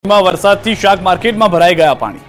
વરસાદથી શાક માર્કેટમાં ભરાઈ ગયા પાણી।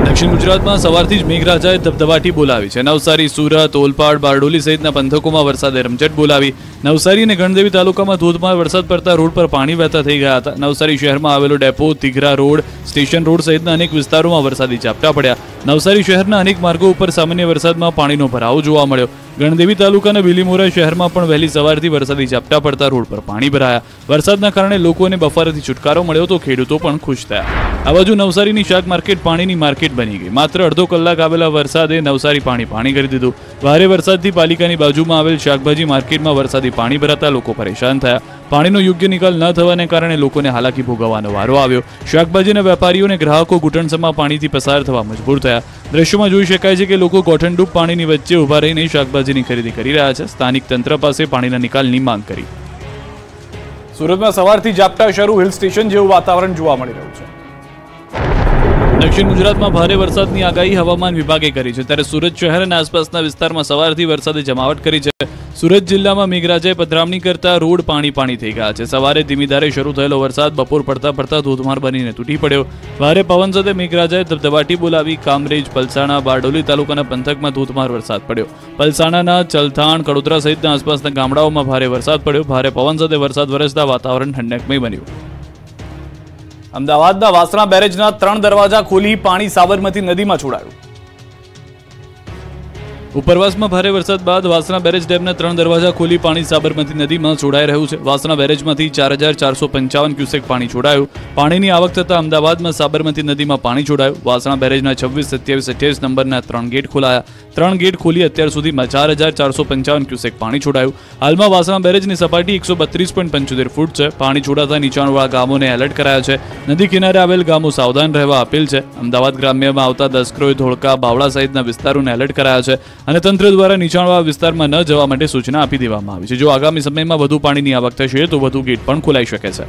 દક્ષિણ ગુજરાતમાં સવારથી જ મેઘરાજાએ ધબધબાટી બોલાવી છે। નવસારી, સુરત, ઓલપાડ, બારડોલી સહિતના પંથકોમાં વરસાદે રમઝટ બોલાવી। નવસારી અને ગણદેવી તાલુકામાં ધોધમાર વરસાદ પડતા રોડ પર પાણી વહેતા થઈ ગયા હતા। નવસારી શહેરમાં આવેલો ડેપો, તિઘરા રોડ, સ્ટેશન રોડ સહિતના અનેક વિસ્તારોમાં વરસાદી ઝાપટા પડ્યા। નવસારી શહેરના અનેક માર્ગો ઉપર સામાન્ય વરસાદમાં પાણીનો ભરાવો જોવા મળ્યો। ગણદેવી તાલુકાના બિલીમોરા શહેરમાં પણ વહેલી સવારથી વરસાદી ઝાપટા પડતા રોડ પર પાણી ભરાયા। વરસાદના કારણે લોકોને બફારાથી છુટકારો મળ્યો તો ખેડૂતો પણ ખુશ થયા। આ બાજુ નવસારીની શાક માર્કેટ પાણીની માર્કેટ બની ગઈ। માત્ર અડધો કલાક આવેલા વરસાદે નવસારી પાણી કરી દીધું। ભારે વરસાદથી પાલિકાની બાજુમાં આવેલ શાકભાજી માર્કેટમાં વરસાદી પાણી ભરાતા લોકો પરેશાન થયા। પાણીનો યોગ્ય નિકાલ ન થવાને કારણે લોકોને હાલાકી ભોગવવાનો વારો આવ્યો। શાકભાજીના વેપારીઓ અને ગ્રાહકો ઘૂંટણસમાં પાણીથી પસાર થવા મજબૂર થયા। દ્રશ્યોમાં જોઈ શકાય છે કે લોકો ગોઠણડૂબ પાણીની વચ્ચે ઉભા રહીને શાકભાજીની ખરીદી કરી રહ્યા છે। સ્થાનિક તંત્ર પાસે પાણીના નિકાલની માંગ કરી। સુરતમાં સવારથી ઝાપટા શરૂ, હિલ સ્ટેશન જેવું વાતાવરણ જોવા મળી રહ્યું છે। દક્ષિણ ગુજરાતમાં ભારે વરસાદની આગાહી હવામાન વિભાગે કરી છે, ત્યારે સુરત શહેર અને આસપાસના વિસ્તારમાં સવારથી વરસાદે જમાવટ કરી છે। સુરત જિલ્લામાં મેઘરાજાએ પધરામણી કરતા રોડ પાણી થઈ ગયા છે। સવારે ધીમી ધારે શરૂ થયેલો વરસાદ બપોર પડતા ધોધમાર બનીને તૂટી પડ્યો। ભારે પવન સાથે મેઘરાજાએ ધબધબાટી બોલાવી। કામરેજ, પલસાણા, બારડોલી તાલુકાના પંથકમાં ધોધમાર વરસાદ પડ્યો। પલસાણાના ચલથાણ, કડોદરા સહિતના આસપાસના ગામડાઓમાં ભારે વરસાદ પડ્યો। ભારે પવન સાથે વરસાદ વરસતા વાતાવરણ ઠંડકમય બન્યું। અમદાવાદના વાસણા બેરેજના 3 દરવાજા ખોલી પાણી સાબરમતી નદીમાં છોડાયું। ઉપરવાસમાં ભારે વરસાદ બાદ વાસણા બેરેજ ડેમના 3 દરવાજા ખોલી પાણી સાબરમતી નદીમાં છોડાઈ રહ્યું છે। વાસણા બેરેજમાંથી 4455 ક્યુસેક પાણી છોડાયું। પાણીની આવક થતાં અમદાવાદમાં સાબરમતી નદીમાં પાણી છોડાયું। વાસણા બેરેજના 26, 27, 28 નંબરના 3 ગેટ ખોલાયા। 3 ગેટ ખોલી અત્યાર સુધીમાં 4455 ક્યુસેક પાણી છોડાયું। હાલમાં વાસણા બેરેજની સપાટી 132.75 ફૂટ છે। પાણી છોડાતા નીચાણવાળા ગામોને એલર્ટ કરાયા છે। નદી કિનારે આવેલ ગામો સાવધાન રહેવા અપીલ છે। અમદાવાદ ગ્રામ્યમાં આવતા દસક્રોઈ, ધોળકા, બાવળા સહિતના વિસ્તારોને એલર્ટ કરાયા છે અને તંત્ર દ્વારા નીચાણવાળા વિસ્તારમાં ન જવા માટે સૂચના આપી દેવામાં આવી છે। જો આગામી સમયમાં વધુ પાણીની આવક થશે તો વધુ ગેટ પણ ખોલાઈ શકે છે।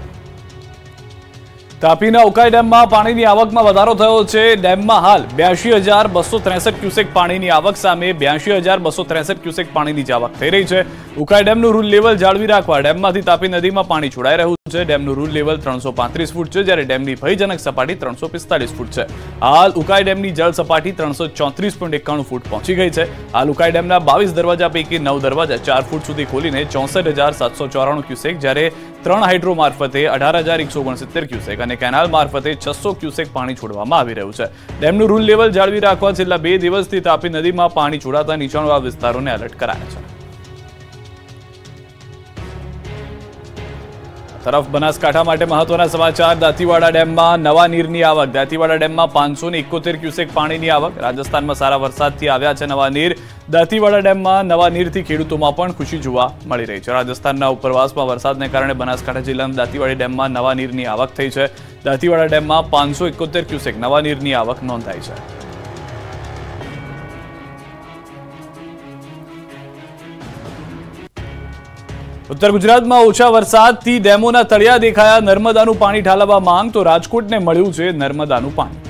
તાપીના ઉકાઈ ડેમમાં પાણીની આવકમાં વધારો થયો છે। ડેમમાં હાલ 82,263 ક્યુસેક પાણીની આવક સામે 82,263 ક્યુસેક પાણીની જ આવક થઈ રહી છે। ઉકાઈ ડેમનું રૂલ લેવલ જાળવી રાખવા ડેમમાંથી તાપી નદીમાં પાણી છોડાઈ રહ્યું છે। ડેમનું રૂલ લેવલ 335 ફૂટ છે, જ્યારે ડેમની ભયજનક સપાટી 345 ફૂટ છે। હાલ ઉકાઈ ડેમની જળ સપાટી 334.91 ફૂટ પહોંચી ગઈ છે। હાલ ઉકાઈ ડેમના 22 દરવાજા પૈકી 9 દરવાજા 4 ફૂટ સુધી ખોલીને 64,794 ક્યુસેક, જ્યારે 3 હાઇડ્રો મારફતે 18,169 ક્યુસેક અને કેનાલ મારફતે 600 ક્યુસેક પાણી છોડવામાં આવી રહ્યું છે। ડેમનું રૂલ લેવલ જાળવી રાખવા છેલ્લા 2 દિવસથી તાપી નદીમાં પાણી છોડાતા નીચાણવાળા વિસ્તારોને એલર્ટ કરાયા છે। તરફ બનાસકાંઠા માટે મહત્વના સમાચાર। દાંતીવાડા ડેમમાં નવા નીરની આવક। દાંતીવાડા ડેમમાં 571 ક્યુસેક પાણીની આવક। રાજસ્થાનમાં સારા વરસાદથી આવ્યા છે નવા નીર। દાંતીવાડા ડેમમાં નવા નીરથી ખેડૂતોમાં પણ ખુશી જોવા મળી રહી છે। રાજસ્થાનના ઉપરવાસમાં વરસાદને કારણે બનાસકાંઠા જિલ્લાના દાંતીવાડા ડેમમાં નવા નીરની આવક થઈ છે। દાંતીવાડા ડેમમાં 571 ક્યુસેક નવા નીરની આવક નોંધાઈ છે। ઉત્તર ગુજરાતમાં ઓછા વરસાદથી ડેમોના તળિયા દેખાયા। નર્મદાનું પાણી ઠાલવવા માંગ તો રાજકોટને મળ્યું છે નર્મદાનું પાણી।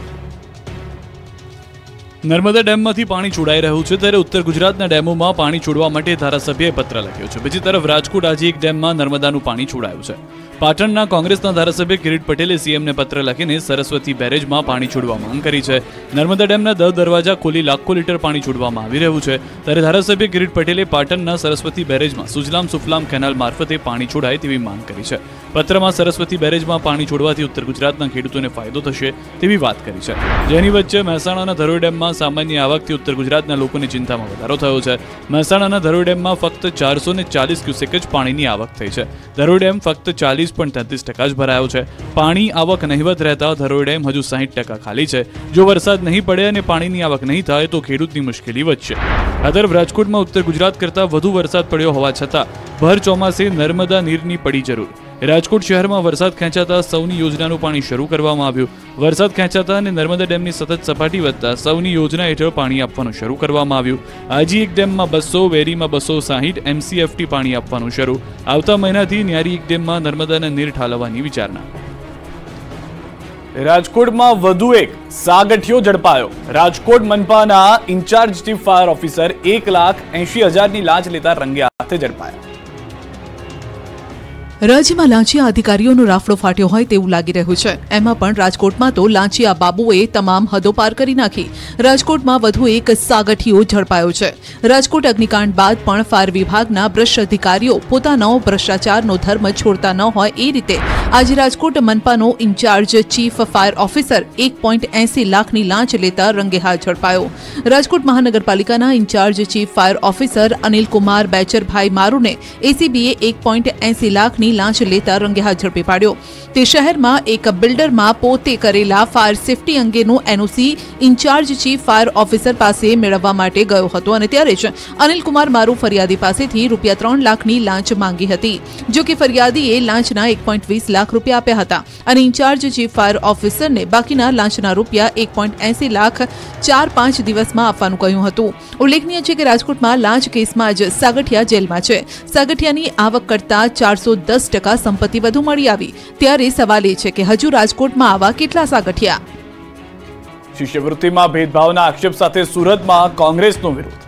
નર્મદા ડેમમાંથી પાણી છોડાઈ રહ્યું છે, ત્યારે ઉત્તર ગુજરાતના ડેમોમાં પાણી છોડવા માટે ધારાસભ્યએ પત્ર લખ્યો છે। બીજી તરફ રાજકોટ આજે એક ડેમમાં નર્મદાનું પાણી છોડાયું છે। પાટણના કોંગ્રેસના ધારાસભ્ય કિરીટ પટેલે સીએમને પત્ર લખીને સરસ્વતી બેરેજમાં પાણી છોડવા માંગ કરી છે। નર્મદા ડેમના 10 દરવાજા ખોલી લાખો લીટર પાણી છોડવામાં આવી રહ્યું છે, ત્યારે ધારાસભ્ય કિરીટ પટેલે પાટણના સરસ્વતી બેરેજમાં સુજલામ સુફલામ કેનાલ મારફતે પાણી છોડાય તેવી માંગ કરી છે। પત્રમાં સરસ્વતી બેરેજમાં પાણી છોડવાથી ઉત્તર ગુજરાતના ખેડૂતોને ફાયદો થશે તેવી વાત કરી છે, જેની વચ્ચે મહેસાણાના ધરોઈ ડેમમાં સામાન્ય આવકથી ઉત્તર ગુજરાતના લોકોની ચિંતામાં વધારો થયો છે। મહેસાણાના ધરોઈ ડેમમાં ફક્ત 440 ક્યુસેક જ પાણીની આવક થઈ છે। ધરોઈ ડેમ ફક્ત 40.33% જ ભરાયો છે। પાણી આવક નહિવત રહેતા ધરોઈ ડેમ હજુ 60% ખાલી છે। જો વરસાદ નહીં પડે અને પાણીની આવક નહીં થાય તો ખેડૂતની મુશ્કેલી વધશે। આ તરફ રાજકોટમાં ઉત્તર ગુજરાત કરતાં વધુ વરસાદ પડ્યો હોવા છતાં ભર ચોમાસે નર્મદા નીરની પડી જરૂર। રાજકોટ શહેરમાં વરસાદ ખેંચાતા સૌની યોજનાનું પાણી શરૂ કરવામાં આવ્યું। વરસાદ ખેંચાતા અને નર્મદા ડેમની સતત સપાટી વધતા સૌની યોજના હેઠળ પાણી આપવાનું શરૂ કરવામાં આવ્યું। આજી એક ડેમમાં 200, વેરીમાં 260 MCFT પાણી આપવાનું શરૂ। આવતા મહિનાથી ન્યારી એક ડેમમાં નર્મદાના નીર ઠાલવવાની વિચારણા। રાજકોટમાં વધુ એક સાગઠિયો ઝડપાયો। રાજકોટ મનપાના ઇન્ચાર્જ ચીફ ફાયર ઓફિસર 1,80,000ની લાંચ લેતા રંગે હાથે ઝડપાયા। રાજ્યમાં લાંચિયા અધિકારીઓનો રાફડો ફાટ્યો હોય તેવું લાગી રહ્યું છે. એમાં પણ રાજકોટમાં તો લાંચિયા બાબુએ તમામ હદો પાર કરી નાખી. રાજકોટમાં વધુ એક સાગઠિયો ઝડપાયો છે. રાજકોટ અગ્નિકાંડ બાદ પણ ફાયર વિભાગના ભ્રષ્ટ અધિકારીઓ પોતાનો ભ્રષ્ટાચારનો ધર્મ છોડતા ન હોય એ રીતે આજે રાજકોટ મનપાનો ઇન્ચાર્જ ચીફ ફાયર ઓફિસર 1.80 લાખની લાંચ લેતા રંગે હાથ ઝડપાયો. રાજકોટ મહાનગરપાલિકાના incharge chief fire officer Anilkumar Becharbhai મારુને એસીબીએ 1.80 લાખની લાંચ લેતા રંગે હાથ ઝડપી પાડ્યો. તે શહેરમાં એક બિલ્ડરમાં પોતે કરેલા ફાયર સેફટી અંગેનું NOC in charge chief fire officer પાસે મેળવવા માટે ગયો હતો અને ત્યારે જ અનિલકુમાર મારુ ફરિયાદી પાસેથી ₹3 લાખની લાંચ માંગી હતી. જો કે ફરિયાદીએ લાંચના 1.20 લાખ રૂપિયા આપ્યા હતા અને ઇન્ચાર્જ ચીફ ફાયર ઓફિસરને બાકીના લાંચના રૂપિયા 1.80 લાખ 4-5 દિવસમાં આપવાનું કહ્યું હતું. ઉલ્લેખનીય છે કે રાજકોટમાં લાંચ કેસમાં જ સાગઠિયા જેલમાં છે. સાગઠિયાની આવક કરતા 410% સંપત્તિ વધુ મળી આવી. ત્યારે સવાલ એ છે કે હજુ રાજકોટમાં આવા કેટલા સાગઠિયા? શિષ્યવૃત્તિમાં ભેદભાવના આક્ષેપ સાથે સુરતમાં કોંગ્રેસનો વિરોધ.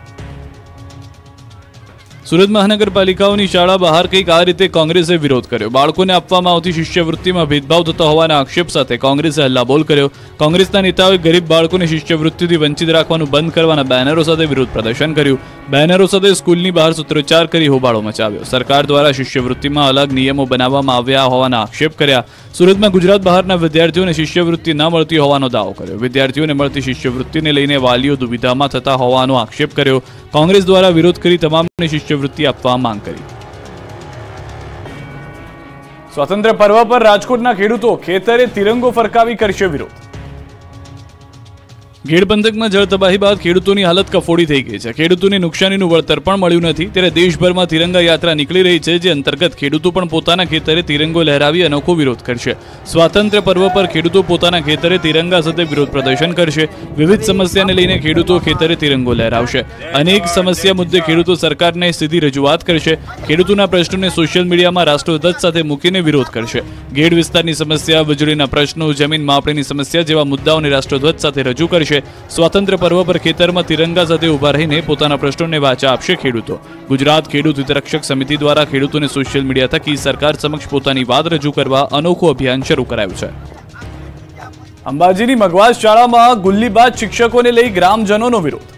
સુરત મહાનગરપાલિકાઓની શાળા બહાર કંઈક આ રીતે કોંગ્રેસે વિરોધ કર્યો. બાળકોને આપવામાં આવતી શિષ્યવૃત્તિમાં ભેદભાવ થતો હોવાના આક્ષેપ સાથે કોંગ્રેસે હલ્લાબોલ કર્યો. કોંગ્રેસના નેતાઓએ ગરીબ બાળકોને શિષ્યવૃત્તિથી વંચિત રાખવાનું બંધ કરવાના બેનરો સાથે વિરોધ પ્રદર્શન કર્યું. બેનરો સાથે સ્કૂલની બહાર સૂત્રોચ્ચાર કરી હોબાળો મચાવ્યો. સરકાર દ્વારા શિષ્યવૃત્તિમાં અલગ નિયમો બનાવવામાં આવ્યા હોવાના આક્ષેપ કર્યા. સુરતમાં ગુજરાત બહારના વિદ્યાર્થીઓને શિષ્યવૃત્તિ ન મળતી હોવાનો દાવો કર્યો. વિદ્યાર્થીઓને મળતી શિષ્યવૃત્તિને લઈને વાલીઓ દુવિધામાં થતા હોવાનો આક્ષેપ કર્યો. કોંગ્રેસ દ્વારા વિરોધ કરી તમામને શિષ્યવૃત્તિ આપવા માંગ કરી. સ્વાતંત્ર્ય પર્વ પર રાજકોટના ખેડૂતો ખેતરે તિરંગો ફરકાવી કરશે વિરોધ. ગેડ પંથકમાં જળ તબાહી બાદ ખેડૂતોની હાલત કફોડી થઈ ગઈ છે. ખેડૂતોને નુકસાનીનું વળતર પણ મળ્યું નથી. ત્યારે દેશભરમાં તિરંગા યાત્રા નીકળી રહી છે, જે અંતર્ગત ખેડૂતો પણ પોતાના ખેતરે તિરંગો લહેરાવી અનોખો વિરોધ કરશે. સ્વાતંત્ર્ય પર્વ પર ખેડૂતો પોતાના ખેતરે તિરંગા સાથે વિરોધ પ્રદર્શન કરશે. વિવિધ સમસ્યાને લઈને ખેડૂતો ખેતરે તિરંગો લહેરાવશે. અનેક સમસ્યા મુદ્દે ખેડૂતો સરકારને સીધી રજૂઆત કરશે. ખેડૂતોના પ્રશ્નોને સોશિયલ મીડિયામાં રાષ્ટ્રધ્વજ સાથે મૂકીને વિરોધ કરશે. ગેડ વિસ્તારની સમસ્યા, વીજળીના પ્રશ્નો, જમીન માપણીની સમસ્યા જેવા મુદ્દાઓને રાષ્ટ્રધ્વજ સાથે રજૂ કરશે. સ્વાતંત્ર્ય પર્વ પર ખેતરમાં તિરંગા સાથે ઉભા રહીને પોતાના પ્રશ્નોને વાચા આપશે ખેડૂતો. ગુજરાત ખેડૂત હિતરક્ષક સમિતિ દ્વારા ખેડૂતોને સોશિયલ મીડિયા થકી સરકાર સમક્ષ પોતાની વાત રજૂ કરવા અનોખું અભિયાન શરૂ કરાયું છે. અંબાજીની મગવાસ શાળામાં ગુલ્લીબાજ શિક્ષકોને લઈ ગ્રામજનોનો વિરોધ.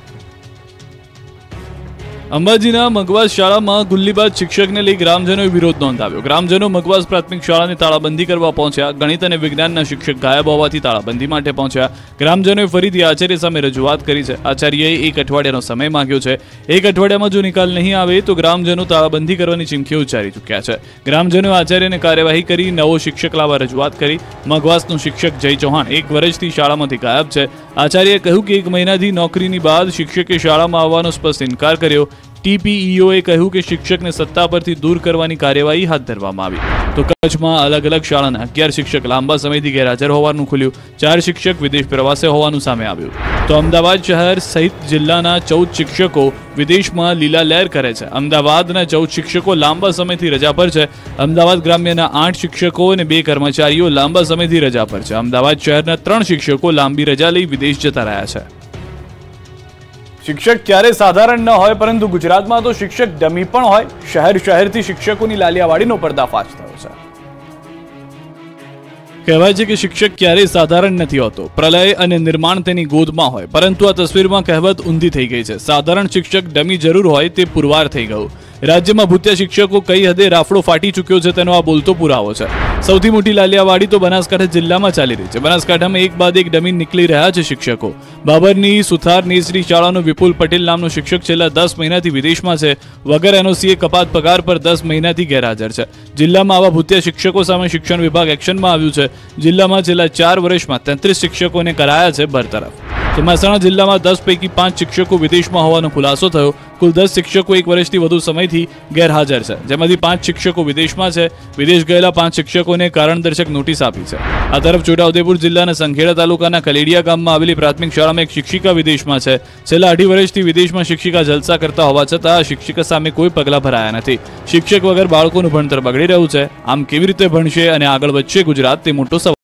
અંબાજીના મગવાસ શાળામાં ગુલ્લીબાજ શિક્ષકને લઈ ગ્રામજનોએ વિરોધ નોંધાવ્યો. ગ્રામજનો મગવાસ પ્રાથમિક શાળાની તાળાબંધી કરવા પહોંચ્યા. ગણિત અને વિજ્ઞાનના શિક્ષક ગાયબ હોવાથી તાળાબંધી માટે પહોંચ્યા. ગ્રામજનોએ ફરીથી આચાર્ય સામે રજૂઆત કરી છે. આચાર્યએ 1 અઠવાડિયાનો સમય માંગ્યો છે. 1 અઠવાડિયામાં જો નિકાલ નહીં આવે તો ગ્રામજનો તાળાબંધી કરવાની ચીમકી ઉચ્ચારી ચૂક્યા છે. ગ્રામજનોએ આચાર્યને કાર્યવાહી કરી નવો શિક્ષક લાવવા રજૂઆત કરી. મગવાસનો શિક્ષક જય ચૌહાણ 1 વર્ષથી શાળામાંથી ગાયબ છે. આચાર્યએ કહ્યું કે 1 મહિનાથી નોકરીની બાદ શિક્ષકે શાળામાં આવવાનો સ્પષ્ટ ઇનકાર કર્યો. ટીપીઈઓએ કહ્યું કે શિક્ષકને સત્તા પરથી દૂર કરવાની કાર્યવાહી હાથ ધરવામાં આવી. તો કચ્છમાં અલગ અલગ શાળાના 11 શિક્ષક લાંબા સમયથી ગેરહાજર હોવાનું ખુલ્યું. 4 શિક્ષક વિદેશ પ્રવાસે હોવાનું સામે આવ્યું. તો અમદાવાદ શહેર સહિત જિલ્લાના 14 શિક્ષકો વિદેશમાં લીલા લહેર કરે છે. અમદાવાદના 14 શિક્ષકો લાંબા સમયથી રજા પર છે. અમદાવાદ ગ્રામ્યના 8 શિક્ષકો અને 2 કર્મચારીઓ લાંબા સમયથી રજા પર છે. અમદાવાદ શહેરના 3 શિક્ષકો લાંબી રજા લઈ વિદેશ જતા રહ્યા છે. શિક્ષક ક્યારે સાધારણ ન હોય, પરંતુ ગુજરાતમાં તો શિક્ષક ડમી પણ હોય. શહેરથી શિક્ષકોની લાલિયાવાડીનો પર્દાફાશ થયો છે. કહેવાય છે કે શિક્ષક ક્યારેય સાધારણ નથી હોતો. પ્રલય અને નિર્માણ તેની ગોદમાં હોય, પરંતુ આ તસવીરમાં કહેવત ઊંધી થઈ ગઈ છે. સાધારણ શિક્ષક ડમી જરૂર હોય તે પુરવાર થઈ ગયું. રાજ્યમાં ભૂત્યા શિક્ષકો કઈ હદે રાફડો ફાટી ચૂક્યો છે તેનો આ બોલતો પુરાવો છે. સૌથી મોટી લાલિયાવાડી તો બનાસકાંઠા જિલ્લામાં ચાલી રહી છે. બનાસકાંઠામાં એક બાદ એક ડમી નીકળી રહ્યા છે શિક્ષકો. બાબરની સુથાર નેસરી શાળાનો વિપુલ પટેલ નામનો શિક્ષક છેલ્લા 10 મહિનાથી વિદેશમાં છે. વગર એનઓસીએ કપાત પગાર પર 10 મહિનાથી ગેરહાજર છે. જિલ્લામાં આવા ભૂત્યા શિક્ષકો સામે શિક્ષણ વિભાગ એક્શનમાં આવ્યું છે. જિલ્લામાં છેલ્લા 4 વર્ષમાં 33 શિક્ષકોને કરાયા છે બરતરફ. તો મહેસાણા જિલ્લામાં 10 પૈકી 5 શિક્ષકો વિદેશમાં હોવાનો ખુલાસો થયો. કુલ 10 શિક્ષકો 1 વર્ષથી વધુ સમયથી ગેરહાજર છે, જેમાંથી 5 શિક્ષકો વિદેશમાં છે. વિદેશ ગયેલા 5 શિક્ષકોને કારણદર્શક નોટિસ આપી છે. આ તરફ છોટાઉદેપુર જિલ્લાના સંખેડા તાલુકાના કલેડિયા ગામમાં આવેલી પ્રાથમિક શાળામાં એક શિક્ષિકા વિદેશમાં છે. છેલ્લા 2.5 વર્ષથી વિદેશમાં શિક્ષિકા જલસા કરતા હોવા છતાં આ શિક્ષિકા સામે કોઈ પગલાં ભરાયા નથી. શિક્ષક વગર બાળકોનું ભણતર બગડી રહ્યું છે. આમ કેવી રીતે ભણશે અને આગળ વધશે ગુજરાત, તે મોટો સવાલ